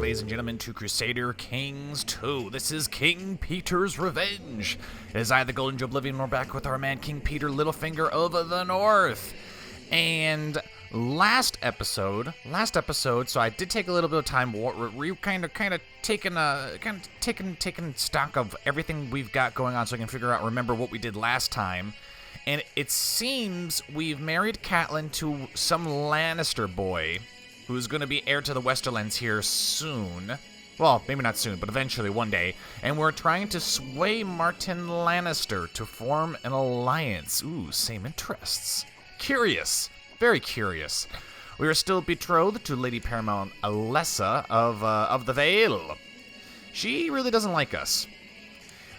ladies and gentlemen, to Crusader Kings 2. This is King Petyr's Revenge. It is I, the Golden Joe Oblivion. We're back with our man, King Petyr Littlefinger of the North. And last episode, so I did take a little bit of time, kind of taking stock of everything we've got going on so I can remember what we did last time. And it seems we've married Catelyn to some Lannister boy who's going to be heir to the Westerlands here soon. Well, maybe not soon, but eventually one day. And we're trying to sway Martin Lannister to form an alliance. Ooh, same interests. Curious. Very curious. We are still betrothed to Lady Paramount Alessa of the Vale. She really doesn't like us.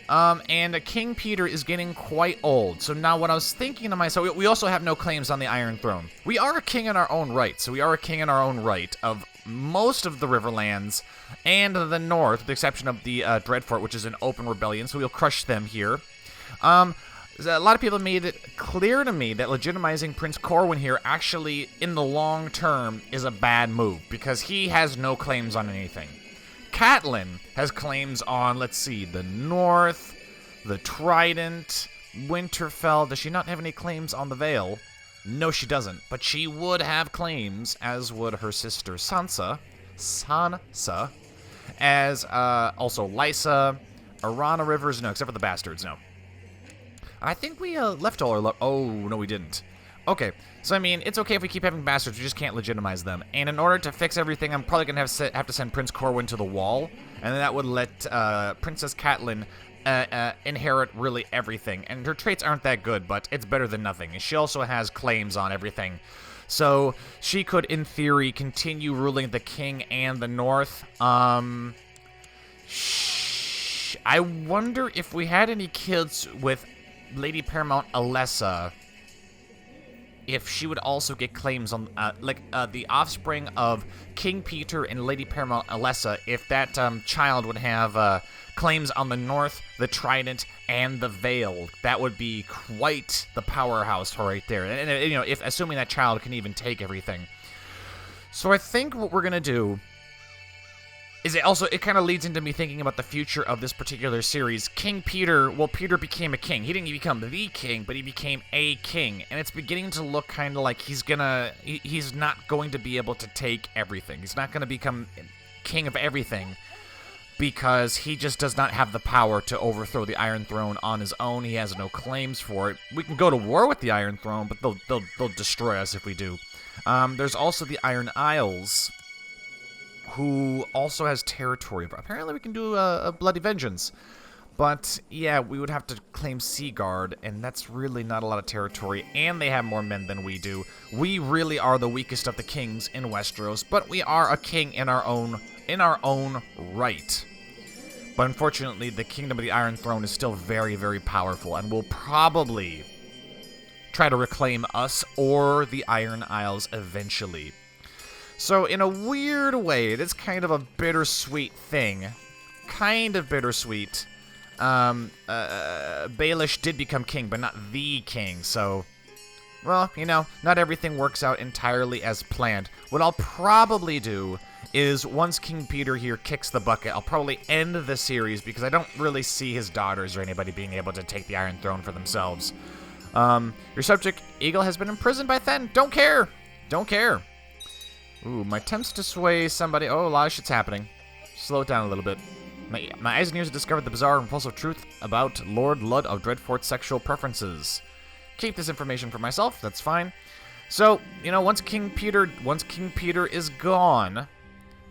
And King Petyr is getting quite old. So now what I was thinking to myself, we also have no claims on the Iron Throne. We are a king in our own right. So we are a king in our own right of most of the Riverlands and the North, with the exception of the Dreadfort, which is an open rebellion. So we'll crush them here. A lot of people made it clear to me that legitimizing Prince Corwin here actually, in the long term, is a bad move, because he has no claims on anything. Catelyn has claims on, let's see, the North, the Trident, Winterfell. Does she not have any claims on the Vale? No, she doesn't. But she would have claims, as would her sister Sansa, as also Lysa, Arana Rivers, no, except for the bastards, no. I think we left all our oh, no, we didn't. Okay, so I mean, it's okay if we keep having bastards, we just can't legitimize them. And in order to fix everything, I'm probably going to have to send Prince Corwin to the wall, and then that would let Princess Catelyn inherit really everything. And her traits aren't that good, but it's better than nothing. And she also has claims on everything. So she could, in theory, continue ruling the king and the North. I wonder if we had any kids with Lady Paramount Alessa, if she would also get claims on, the offspring of King Petyr and Lady Paramount Alessa, if that child would have claims on the North, the Trident, and the Vale. That would be quite the powerhouse right there. And you know, if assuming that child can even take everything. So I think what we're gonna do is it kind of leads into me thinking about the future of this particular series. King Petyr, well, Petyr became a king. He didn't become the king, but he became a king. And it's beginning to look kind of like he's not going to be able to take everything. He's not going to become king of everything because he just does not have the power to overthrow the Iron Throne on his own. He has no claims for it. We can go to war with the Iron Throne, but they'll destroy us if we do. There's also the Iron Isles, who also has territory. Apparently we can do a bloody vengeance. But, yeah, we would have to claim Seaguard, and that's really not a lot of territory, and they have more men than we do. We really are the weakest of the kings in Westeros, but we are a king in our own right. But unfortunately, the Kingdom of the Iron Throne is still very, very powerful, and will probably try to reclaim us or the Iron Isles eventually. So, in a weird way, it is kind of a bittersweet thing. Kind of bittersweet. Baelish did become king, but not the king, so, well, you know, not everything works out entirely as planned. What I'll probably do is, once King Petyr here kicks the bucket, I'll probably end the series, because I don't really see his daughters or anybody being able to take the Iron Throne for themselves. Your subject, Eagle, has been imprisoned by Then. Don't care! Don't care. Ooh, my attempts to sway somebody. Oh, a lot of shit's happening. Slow it down a little bit. My eyes and ears have discovered the bizarre and repulsive truth about Lord Ludd of Dreadfort's sexual preferences. Keep this information for myself, that's fine. So, you know, once King Petyr is gone,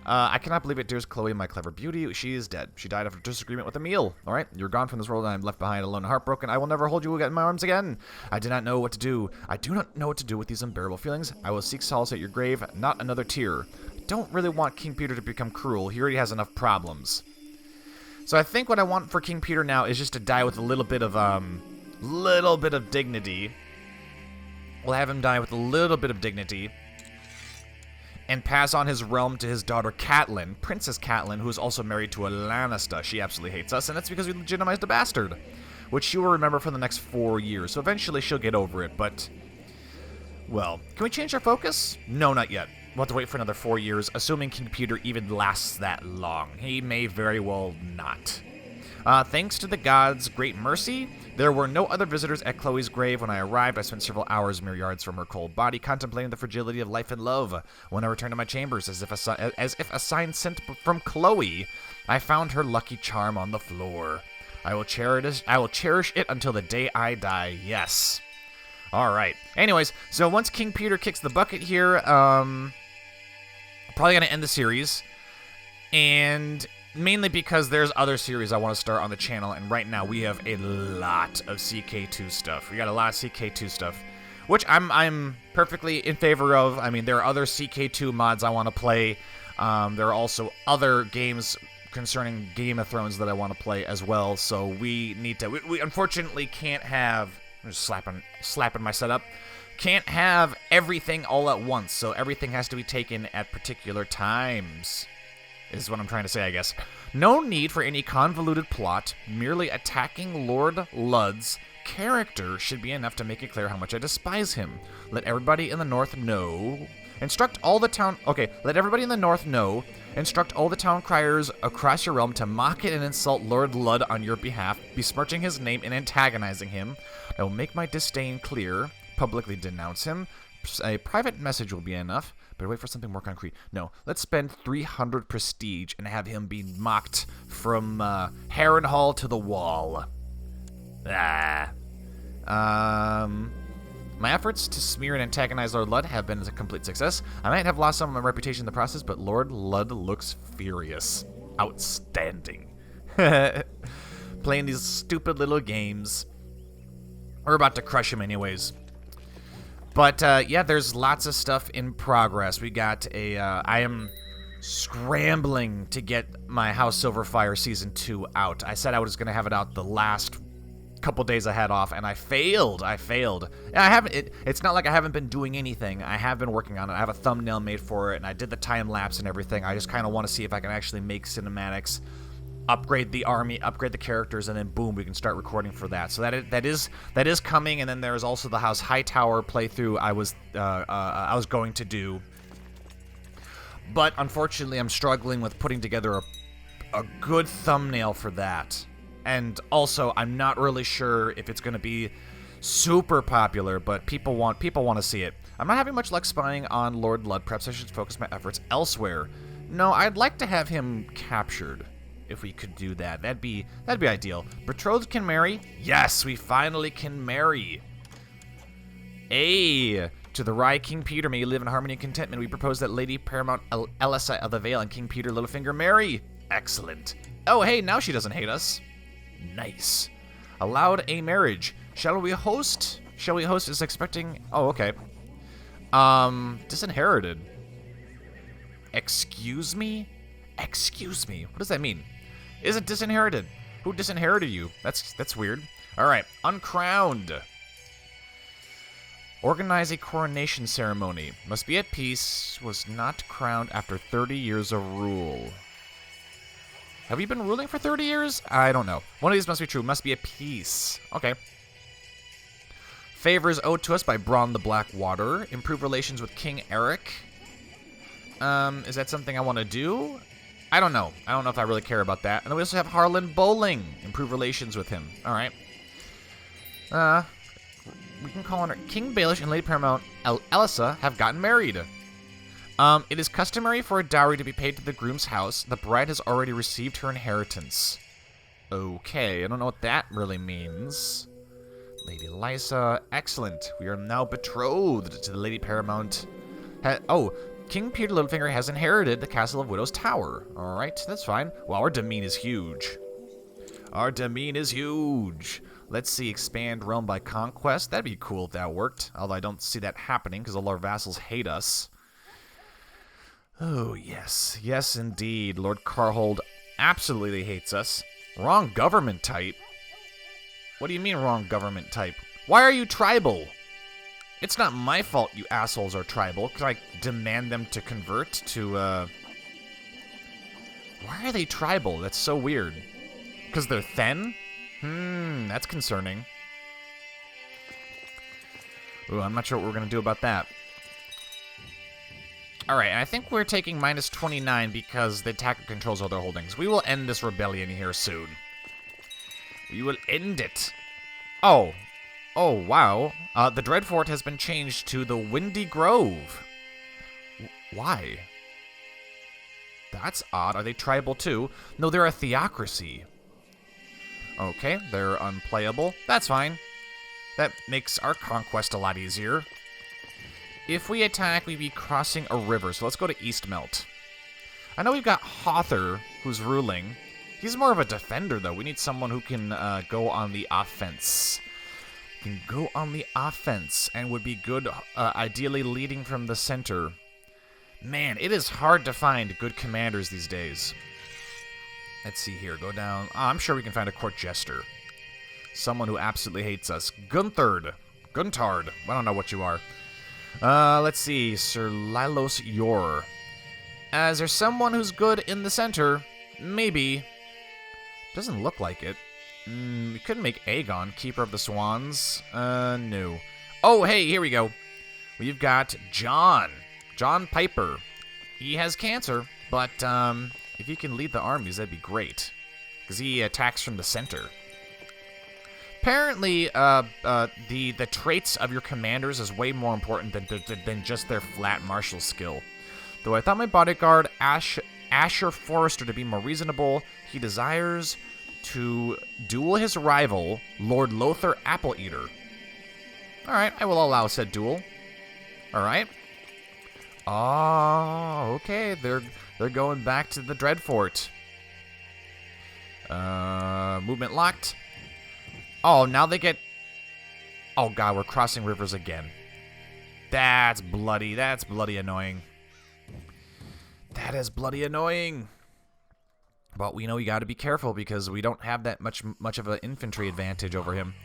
I cannot believe it, dearest Chloe, my clever beauty. She is dead. She died after disagreement with Emil. All right, you're gone from this world, and I'm left behind alone and heartbroken. I will never hold you in my arms again. I do not know what to do. I do not know what to do with these unbearable feelings. I will seek solace at your grave, not another tear. I don't really want King Petyr to become cruel. He already has enough problems. So I think what I want for King Petyr now is just to die with a little bit of dignity. We'll have him die with a little bit of dignity, and pass on his realm to his daughter Catelyn, Princess Catelyn, who is also married to a Lannister. She absolutely hates us, and that's because we legitimized a bastard, which she will remember for the next 4 years. So eventually she'll get over it, but, well, can we change our focus? No, not yet. we'll have to wait for another 4 years, assuming King Petyr even lasts that long. He may very well not. Thanks to the gods' great mercy, there were no other visitors at Chloe's grave when I arrived. I spent several hours mere yards from her cold body, contemplating the fragility of life and love. When I returned to my chambers, as if a sign sent from Chloe, I found her lucky charm on the floor. I will cherish it until the day I die. Yes. All right. Anyways, so once King Petyr kicks the bucket here, probably gonna end the series, and mainly because there's other series I want to start on the channel, and right now we have a lot of CK2 stuff. We got a lot of CK2 stuff, which I'm perfectly in favor of. I mean, there are other CK2 mods I want to play. There are also other games concerning Game of Thrones that I want to play as well. So we need to. We unfortunately can't have. I'm just slapping my setup. Can't have everything all at once. So everything has to be taken at particular times, is what I'm trying to say, I guess. No need for any convoluted plot. Merely attacking Lord Ludd's character should be enough to make it clear how much I despise him. Let everybody in the north know. Instruct all the town... Okay, let everybody in the north know. Instruct all the town criers across your realm to mock it and insult Lord Ludd on your behalf, besmirching his name and antagonizing him. I will make my disdain clear, publicly denounce him. A private message will be enough. But wait for something more concrete. No, let's spend 300 prestige and have him be mocked from Harrenhal to the wall. My efforts to smear and antagonize Lord Ludd have been a complete success. I might have lost some of my reputation in the process, but Lord Ludd looks furious. Outstanding. Playing these stupid little games. We're about to crush him anyways. But, yeah, there's lots of stuff in progress. We got a, I am scrambling to get my House Silverfire Season 2 out. I said I was going to have it out the last couple days I had off, and I failed. It's not like I haven't been doing anything. I have been working on it. I have a thumbnail made for it, and I did the time-lapse and everything. I just kind of want to see if I can actually make cinematics, upgrade the army, upgrade the characters, and then boom, we can start recording for that. So that is coming. And then there's also the House Hightower playthrough I was going to do, but unfortunately I'm struggling with putting together a good thumbnail for that. And also I'm not really sure if it's going to be super popular, but people want to see it. I'm not having much luck spying on Lord Ludd. Perhaps I should focus my efforts elsewhere. No, I'd like to have him captured. If we could do that, that'd be ideal. Betrothed can marry. Yes, we finally can marry. To the Rye King Petyr, may you live in harmony and contentment. We propose that Lady Paramount Elissa of the Vale and King Petyr Littlefinger marry. Excellent. Oh, hey, now she doesn't hate us. Nice. Allowed a marriage. Shall we host? Is expecting. Oh, okay. Disinherited. Excuse me? Excuse me. What does that mean? Isn't disinherited? Who disinherited you? That's weird. All right, uncrowned. Organize a coronation ceremony. Must be at peace. Was not crowned after 30 years of rule. Have we been ruling for 30 years? I don't know. One of these must be true. Must be at peace. Okay. Favors owed to us by Bronn the Blackwater. Improve relations with King Eric. Is that something I want to do? I don't know. I don't know if I really care about that. And then we also have Harlan Bowling. Improve relations with him. All right. We can call on her. King Baelish and Lady Paramount Elissa have gotten married. It is customary for a dowry to be paid to the groom's house. The bride has already received her inheritance. Okay, I don't know what that really means. Lady Lysa, excellent. We are now betrothed to the Lady Paramount. King Petyr Littlefinger has inherited the Castle of Widow's Tower. All right, that's fine. Well, our demesne is huge. Let's see, expand realm by conquest. That'd be cool if that worked. Although I don't see that happening because all our vassals hate us. Oh, yes. Yes, indeed. Lord Carhold absolutely hates us. Wrong government type. What do you mean wrong government type? Why are you tribal? It's not my fault you assholes are tribal. Can I demand them to convert to, Why are they tribal? That's so weird. Because they're thin? That's concerning. Ooh, I'm not sure what we're going to do about that. Alright, and I think we're taking minus 29 because the attacker controls other holdings. We will end this rebellion here soon. We will end it. Oh. Oh, wow. The Dreadfort has been changed to the Windy Grove. Why? That's odd. Are they tribal too? No, they're a theocracy. Okay, they're unplayable. That's fine. That makes our conquest a lot easier. If we attack, we'd be crossing a river, so let's go to Eastmelt. I know we've got Hother, who's ruling. He's more of a defender, though. We need someone who can go on the offense. Can go on the offense and would be good, ideally leading from the center. Man, it is hard to find good commanders these days. Let's see here. Go down. Oh, I'm sure we can find a court jester. Someone who absolutely hates us. Guntard. I don't know what you are. Let's see. Sir Lilos Yor. Is there someone who's good in the center? Maybe. Doesn't look like it. We couldn't make Aegon, Keeper of the Swans. No. Oh, hey, here we go. We've got John Piper. He has cancer, but if he can lead the armies, that'd be great. Because he attacks from the center. Apparently, the traits of your commanders is way more important than just their flat martial skill. Though I thought my bodyguard, Asher Forrester, to be more reasonable, he desires to duel his rival, Lord Lothar Appleeater. Alright, I will allow said duel. Alright. Oh, okay, they're going back to the Dreadfort. Movement locked. Oh, now they get... Oh god, we're crossing rivers again. That's bloody annoying. That is bloody annoying. But we know we gotta be careful because we don't have that much of an infantry advantage over him.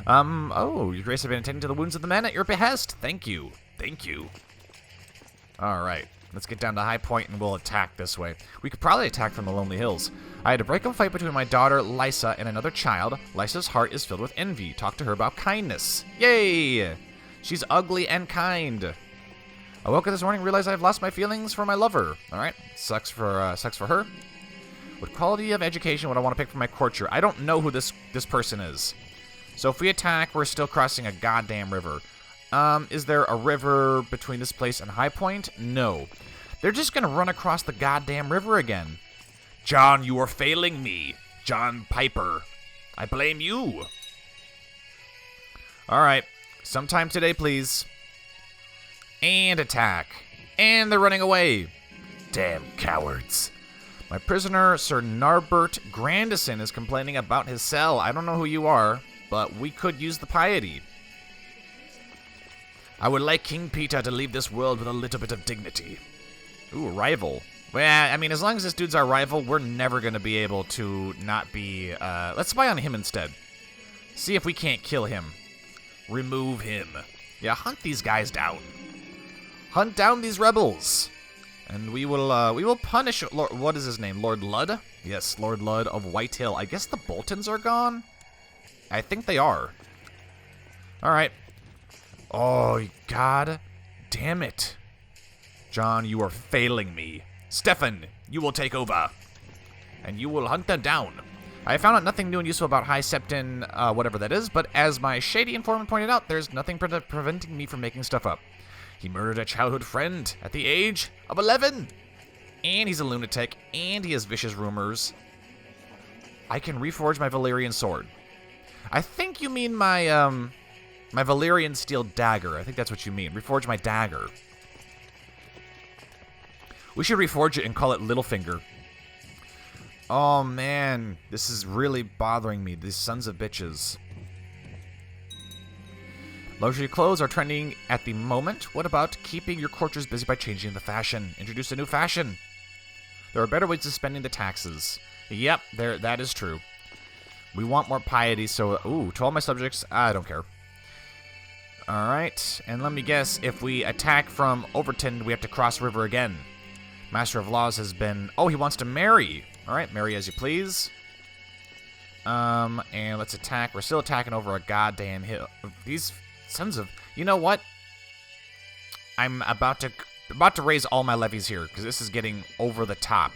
Oh, your grace has been attending to the wounds of the men at your behest. Thank you. Alright, let's get down to High Point and we'll attack this way. We could probably attack from the Lonely Hills. I had to break up a fight between my daughter, Lysa, and another child. Lysa's heart is filled with envy. Talk to her about kindness. Yay! She's ugly and kind. I woke up this morning and realized I've lost my feelings for my lover. Alright, sucks for her. What quality of education would I want to pick for my courtier? I don't know who this person is. So if we attack, we're still crossing a goddamn river. Is there a river between this place and High Point? No. They're just gonna run across the goddamn river again. John, you are failing me. John Piper. I blame you. Alright. Sometime today, please. And attack. And they're running away. Damn cowards. My prisoner, Sir Narbert Grandison, is complaining about his cell. I don't know who you are, but we could use the piety. I would like King Petyr to leave this world with a little bit of dignity. Ooh, rival. Well, I mean, as long as this dude's our rival, we're never going to be able to not be... let's spy on him instead. See if we can't kill him. Remove him. Yeah, hunt these guys down. Hunt down these rebels. And we will punish... what is his name? Lord Ludd? Yes, Lord Ludd of Whitehill. I guess the Boltons are gone? I think they are. Alright. Oh, god damn it. John, you are failing me. Stefan, you will take over. And you will hunt them down. I found out nothing new and useful about High Septon, whatever that is, but as my shady informant pointed out, there's nothing preventing me from making stuff up. He murdered a childhood friend at the age of 11. And he's a lunatic, and he has vicious rumors. I can reforge my Valyrian sword. I think you mean my, my Valyrian steel dagger. I think that's what you mean. Reforge my dagger. We should reforge it and call it Littlefinger. Oh, man. This is really bothering me. These sons of bitches. Luxury clothes are trending at the moment. What about keeping your courtiers busy by changing the fashion? Introduce a new fashion. There are better ways of spending the taxes. Yep, that is true. We want more piety, so... Ooh, to all my subjects, I don't care. Alright, and let me guess, if we attack from Overton, we have to cross river again. Master of Laws has been... Oh, he wants to marry. Alright, marry as you please. And let's attack. We're still attacking over a goddamn hill. These sons of... You know what? I'm about to about to raise all my levies here, because this is getting over the top.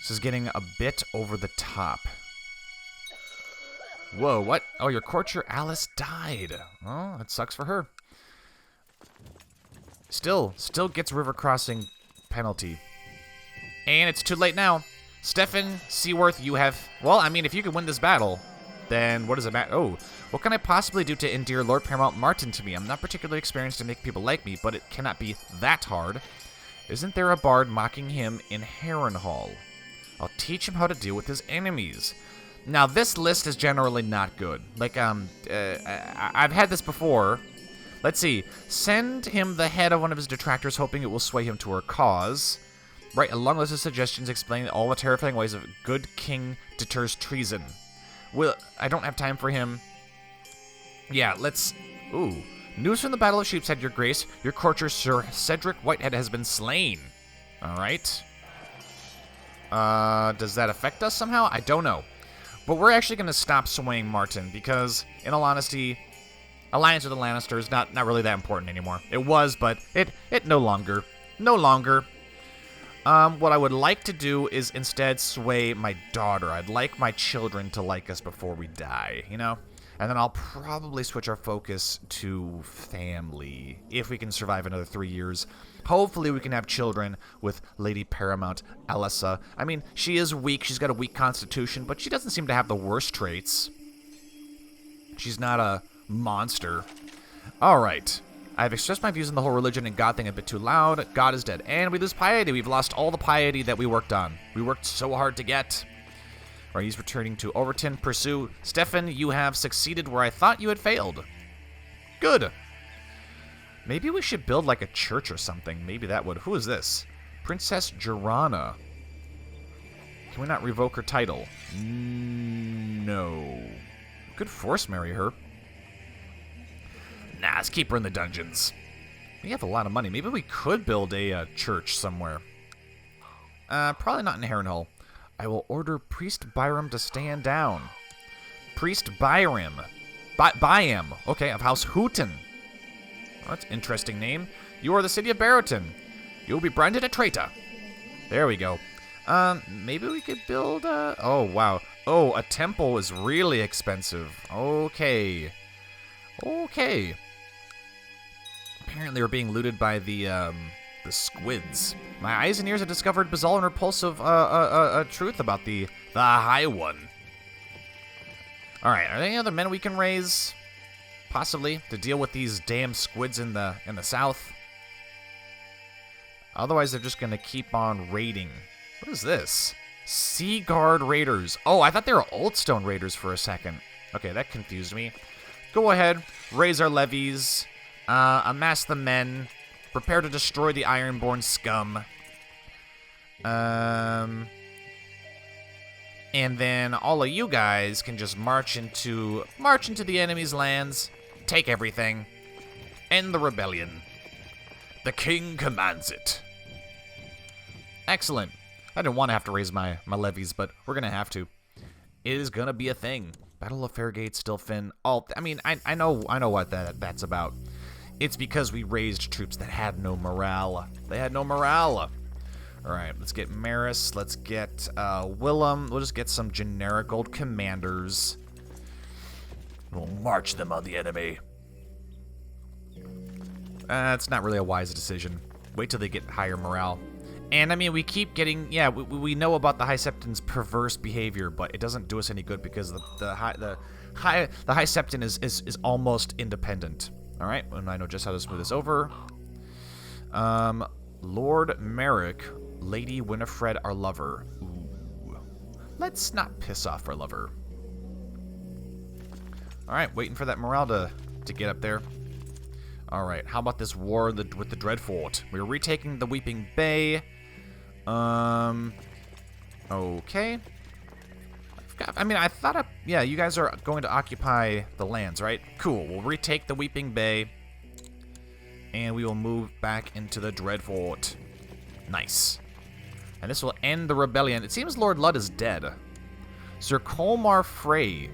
This is getting a bit over the top. Whoa, what? Oh, your courtier Alice died. Oh, that sucks for her. Still gets river crossing penalty. And it's too late now. Stefan Seaworth, you have... Well, I mean, if you can win this battle, then what does it matter? Oh, what can I possibly do to endear Lord Paramount Martin to me? I'm not particularly experienced to make people like me, but it cannot be that hard. Isn't there a bard mocking him in Harrenhal? I'll teach him how to deal with his enemies. Now, this list is generally not good. Like, I've had this before. Let's see. Send him the head of one of his detractors, hoping it will sway him to our cause. Right, a long list of suggestions explaining all the terrifying ways of good king deters treason. Well, I don't have time for him. Yeah, let's... Ooh. News from the Battle of Sheepshead, your grace. Your courtier, Sir Cedric Whitehead, has been slain. All right. Does that affect us somehow? I don't know. But we're actually going to stop swaying Martin because, in all honesty, alliance with the Lannisters, not really that important anymore. It was, but it no longer. No longer. What I would like to do is instead sway my daughter. I'd like my children to like us before we die, you know? And then I'll probably switch our focus to family, if we can survive another 3 years. Hopefully we can have children with Lady Paramount Alyssa. I mean, she is weak, she's got a weak constitution, but she doesn't seem to have the worst traits. She's not a monster. Alright. I've expressed my views on the whole religion and God thing a bit too loud. God is dead. And we lose piety. We've lost all the piety that we worked on. We worked so hard to get. Right, he's returning to Overton. Pursue. Stefan, you have succeeded where I thought you had failed. Good. Maybe we should build like a church or something. Maybe that would. Who is this? Princess Jorana. Can we not revoke her title? No. Could force marry her. Nah, let's keep her in the dungeons. We have a lot of money. Maybe we could build a church somewhere. Probably not in Harrenhal. I will order Priest Byram to stand down. Priest Byram. Byam. Okay, of House Hooten. Oh, that's an interesting name. You are the city of Barrowton. You will be branded a traitor. There we go. Maybe we could build a... Oh, wow. Oh, a temple is really expensive. Okay. Okay. Apparently we're being looted by the squids. My eyes and ears have discovered bizarre and repulsive truth about the High One. Alright, are there any other men we can raise? Possibly, to deal with these damn squids in the south. Otherwise, they're just gonna keep on raiding. What is this? Sea Guard Raiders. Oh, I thought they were Oldstone Raiders for a second. Okay, that confused me. Go ahead, raise our levies, amass the men, prepare to destroy the Ironborn scum. And then all of you guys can just march into the enemy's lands, take everything, end the rebellion. The king commands it. Excellent. I didn't want to have to raise my levies, but we're gonna have to. It is gonna be a thing. Battle of Fairgate, Stilfin. All I mean, I know what that's about. It's because we raised troops that had no morale. They had no morale. All right, let's get Maris. Let's get Willem. We'll just get some generic old commanders. We'll march them on the enemy. It's not really a wise decision. Wait till they get higher morale. And I mean, we keep getting, yeah, we know about the High Septon's perverse behavior, but it doesn't do us any good because the High Septon is almost independent. All right, and I know just how to smooth this over. Lord Merrick, Lady Winifred, our lover. Ooh. Let's not piss off our lover. All right, waiting for that morale to get up there. All right, how about this war with the Dreadfort? We're retaking the Weeping Bay. Okay. I mean, I thought, yeah, you guys are going to occupy the lands, right? Cool, we'll retake the Weeping Bay, and we will move back into the Dreadfort. Nice. And this will end the rebellion. It seems Lord Ludd is dead. Sir Colmar Frey.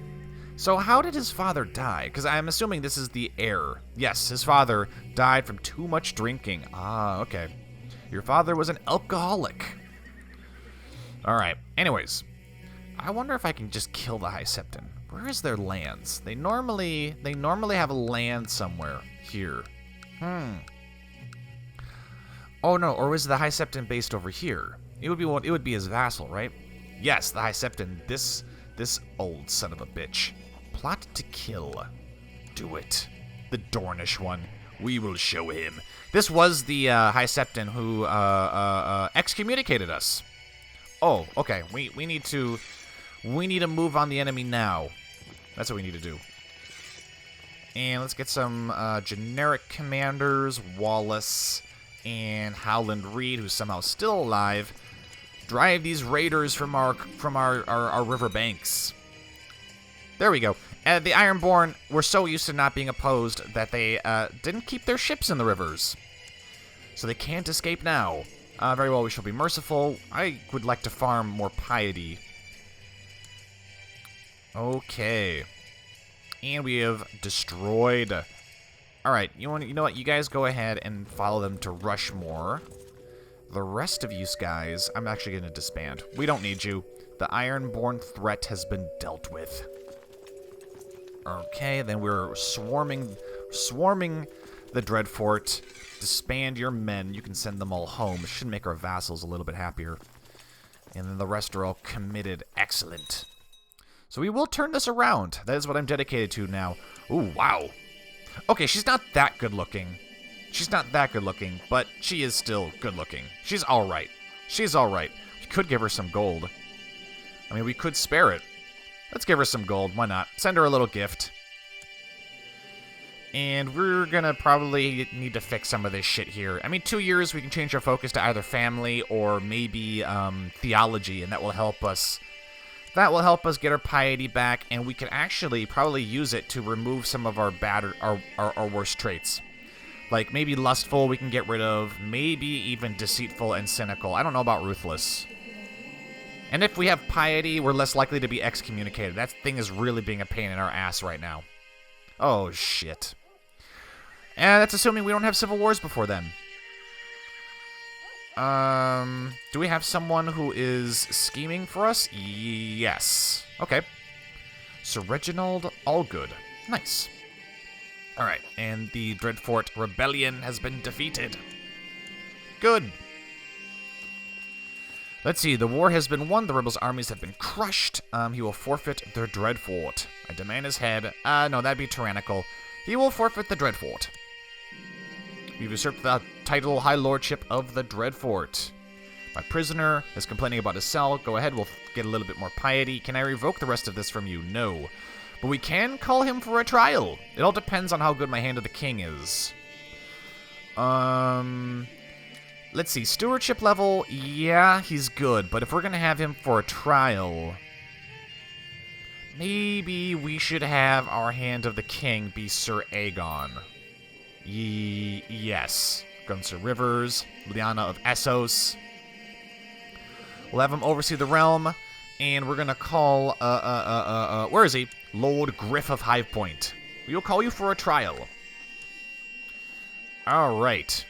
So how did his father die? Because I'm assuming this is the heir. Yes, his father died from too much drinking. Ah, okay. Your father was an alcoholic. All right. Anyways, I wonder if I can just kill the High Septon. Where is their lands? They normally have a land somewhere here. Oh no, or was the High Septon based over here? It would be his vassal, right? Yes, the High Septon. This old son of a bitch. Plot to kill. Do it. The Dornish one. We will show him. This was the High Septon who excommunicated us. Oh, okay. We need to move on the enemy now. That's what we need to do. And let's get some generic commanders. Wallace and Howland Reed, who's somehow still alive. Drive these raiders from our river banks. There we go. The Ironborn were so used to not being opposed that they didn't keep their ships in the rivers. So they can't escape now. Very well, we shall be merciful. I would like to farm more piety. Okay. And we have destroyed. Alright, you know what? You guys go ahead and follow them to Rushmore. The rest of you guys, I'm actually going to disband. We don't need you. The Ironborn threat has been dealt with. Okay, then we're swarming the Dreadfort. Disband your men. You can send them all home. It should make our vassals a little bit happier. And then the rest are all committed. Excellent. So we will turn this around. That is what I'm dedicated to now. Ooh, wow. Okay, she's not that good looking. She's not that good looking, but she is still good looking. She's all right. She's all right. We could give her some gold. I mean, we could spare it. Let's give her some gold. Why not? Send her a little gift. And we're gonna probably need to fix some of this shit here. I mean, 2 years, we can change our focus to either family or maybe theology, and that will help us. That will help us get our piety back, and we can actually probably use it to remove some of our our worst traits. Like, maybe lustful we can get rid of, maybe even deceitful and cynical. I don't know about ruthless. And if we have piety, we're less likely to be excommunicated. That thing is really being a pain in our ass right now. Oh, shit. And that's assuming we don't have civil wars before then. Do we have someone who is scheming for us? Yes. Okay. Sir Reginald Allgood. Nice. Alright, and the Dreadfort Rebellion has been defeated. Good. Let's see, the war has been won, the rebels' armies have been crushed. He will forfeit their Dreadfort. I demand his head. No, that'd be tyrannical. He will forfeit the Dreadfort. We've usurped the title High Lordship of the Dreadfort. My prisoner is complaining about his cell. Go ahead, we'll get a little bit more piety. Can I revoke the rest of this from you? No. But we can call him for a trial. It all depends on how good my Hand of the King is. Let's see. Stewardship level, yeah, he's good. But if we're going to have him for a trial, maybe we should have our Hand of the King be Sir Aegon. Yes. Gunsir Rivers, Lyanna of Essos. We'll have him oversee the realm. And we're going to call, where is he? Lord Griff of Hive Point. We will call you for a trial. All right.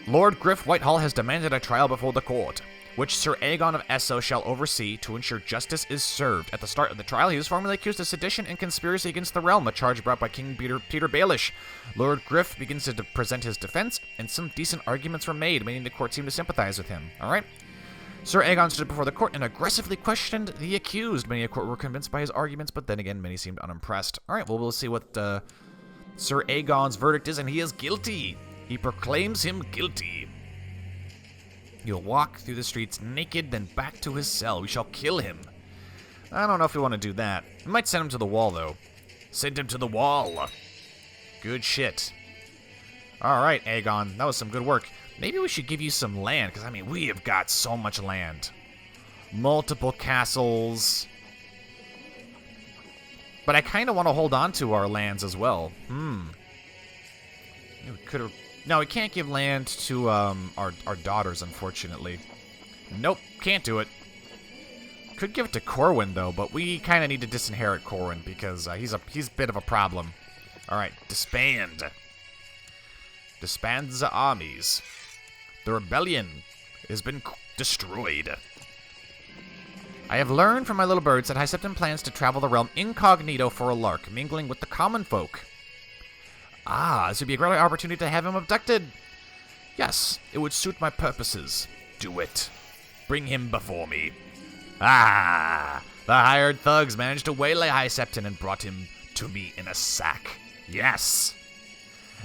Lord Griff Whitehall has demanded a trial before the court, which Sir Aegon of Essos shall oversee to ensure justice is served. At the start of the trial, he was formally accused of sedition and conspiracy against the realm, a charge brought by King Petyr Baelish. Lord Griff begins to present his defense, and some decent arguments were made, making the court seem to sympathize with him. All right. Sir Aegon stood before the court and aggressively questioned the accused. Many at court were convinced by his arguments, but then again, many seemed unimpressed. All right, well, we'll see what Sir Aegon's verdict is, and he is guilty. He proclaims him guilty. He'll walk through the streets naked, then back to his cell. We shall kill him. I don't know if we want to do that. We might send him to the wall, though. Send him to the wall. Good shit. All right, Aegon, that was some good work. Maybe we should give you some land, because, I mean, we have got so much land. Multiple castles. But I kind of want to hold on to our lands as well. We could have... No, we can't give land to our daughters, unfortunately. Nope, can't do it. Could give it to Corwin, though, but we kind of need to disinherit Corwin because he's a bit of a problem. All right, disband. Disband the armies. The rebellion has been destroyed. I have learned from my little birds that High Septon plans to travel the realm incognito for a lark, mingling with the common folk. Ah, this would be a great opportunity to have him abducted. Yes, it would suit my purposes. Do it. Bring him before me. Ah, the hired thugs managed to waylay High Septon and brought him to me in a sack. Yes.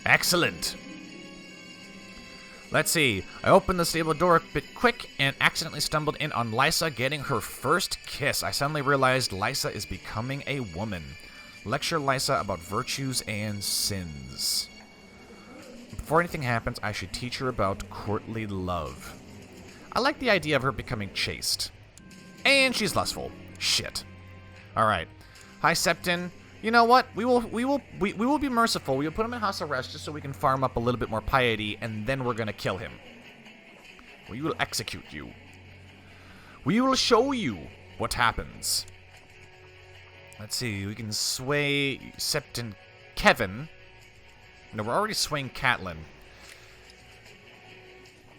Excellent. Let's see. I opened the stable door a bit quick and accidentally stumbled in on Lysa getting her first kiss. I suddenly realized Lysa is becoming a woman. Lecture Lysa about virtues and sins. Before anything happens, I should teach her about courtly love. I like the idea of her becoming chaste. And she's lustful. Shit. Alright. High Septon, you know what? We will be merciful. We will put him in house arrest just so we can farm up a little bit more piety, and then we're gonna kill him. We will execute you. We will show you what happens. Let's see, we can sway Septon Kevin. No, we're already swaying Catelyn.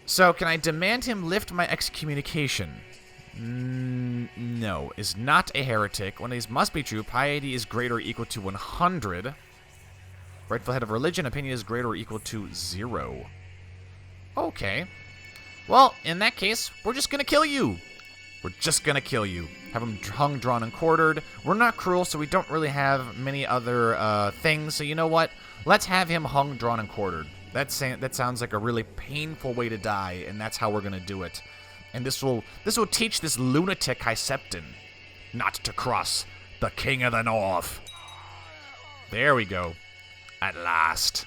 So, can I demand him lift my excommunication? No, is not a heretic. One of these must be true. Piety is greater or equal to 100. Rightful head of religion. Opinion is greater or equal to 0. Okay. Well, in that case, we're just gonna kill you. We're just gonna kill you. Have him hung, drawn, and quartered. We're not cruel, so we don't really have many other things. So you know what? Let's have him hung, drawn, and quartered. That sounds like a really painful way to die, and that's how we're gonna do it. And this will teach this lunatic High Septon not to cross the King of the North. There we go. At last.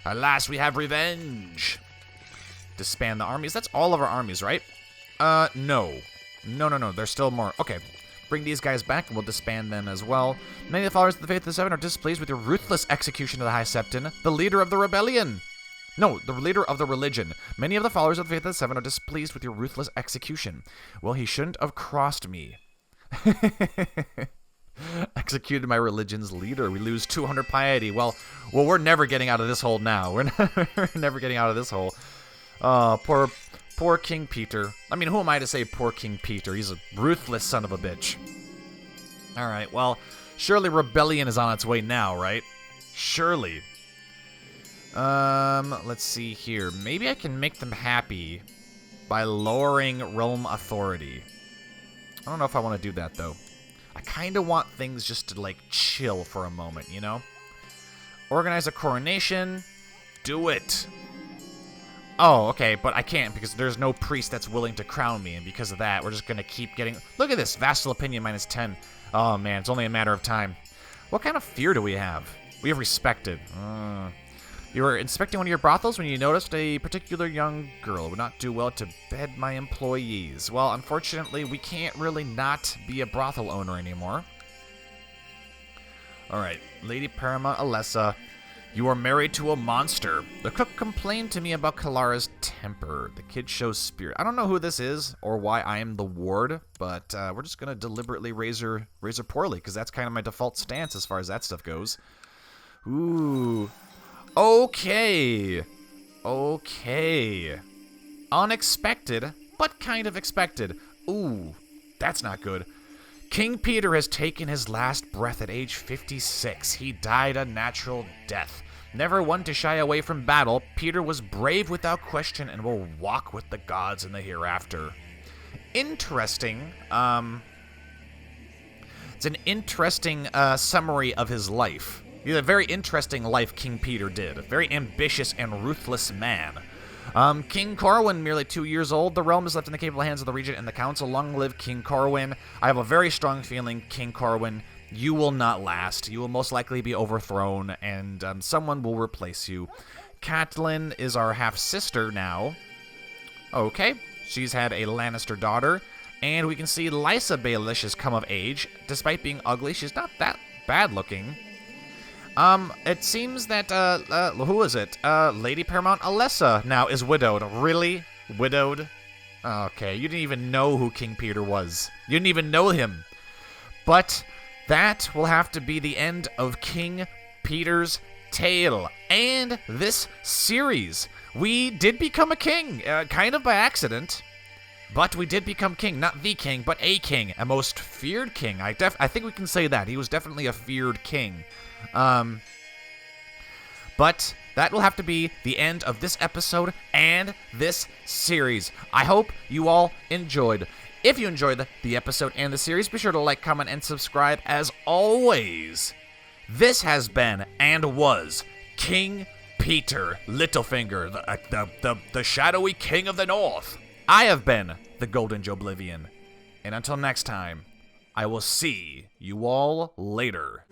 At last we have revenge. Disband the armies. That's all of our armies, right? No. No. There's still more. Okay. Bring these guys back, and we'll disband them as well. Many of the followers of the Faith of the Seven are displeased with your ruthless execution of the High Septon, the leader of the rebellion. No, the leader of the religion. Many of the followers of the Faith of the Seven are displeased with your ruthless execution. Well, he shouldn't have crossed me. Executed my religion's leader. We lose 200 piety. Well, we're never getting out of this hole now. We're never getting out of this hole. Poor King Petyr. I mean, who am I to say poor King Petyr? He's a ruthless son of a bitch. All right, well, surely rebellion is on its way now, right? Surely. Let's see here. Maybe I can make them happy by lowering realm authority. I don't know if I want to do that, though. I kind of want things just to, like, chill for a moment, you know? Organize a coronation. Do it. Oh, okay, but I can't because there's no priest that's willing to crown me, and because of that, we're just going to keep getting... Look at this, vassal opinion minus 10. Oh, man, it's only a matter of time. What kind of fear do we have? We have respected. You were inspecting one of your brothels when you noticed a particular young girl would not do well to bed my employees. Well, unfortunately, we can't really not be a brothel owner anymore. Alright, Lady Paramount Alessa, you are married to a monster. The cook complained to me about Kalara's temper. The kid shows spirit. I don't know who this is or why I am the ward, but we're just going to deliberately raise her poorly, because that's kind of my default stance as far as that stuff goes. Ooh... Okay. Unexpected, but kind of expected. Ooh, that's not good. King Petyr has taken his last breath at age 56. He died a natural death. Never one to shy away from battle, Petyr was brave without question and will walk with the gods in the hereafter. Interesting. It's an interesting summary of his life. He had a very interesting life King Petyr did. A very ambitious and ruthless man. King Corwin, merely 2 years old. The realm is left in the capable hands of the regent and the council. Long live King Corwin. I have a very strong feeling, King Corwin, you will not last. You will most likely be overthrown, and someone will replace you. Catelyn is our half-sister now. Okay, she's had a Lannister daughter. And we can see Lysa Baelish has come of age. Despite being ugly, she's not that bad-looking. It seems that, who is it? Lady Paramount Alessa now is widowed. Really? Widowed? Okay, you didn't even know who King Petyr was. You didn't even know him. But that will have to be the end of King Petyr's tale and this series. We did become a king, kind of by accident. But we did become king. Not the king, but a king. A most feared king. I think we can say that. He was definitely a feared king. But that will have to be the end of this episode and this series. I hope you all enjoyed. If you enjoyed the episode and the series, be sure to like, comment, and subscribe as always. This has been and was King Petyr Littlefinger, the shadowy king of the north. I have been the Golden Joblivian. And until next time, I will see you all later.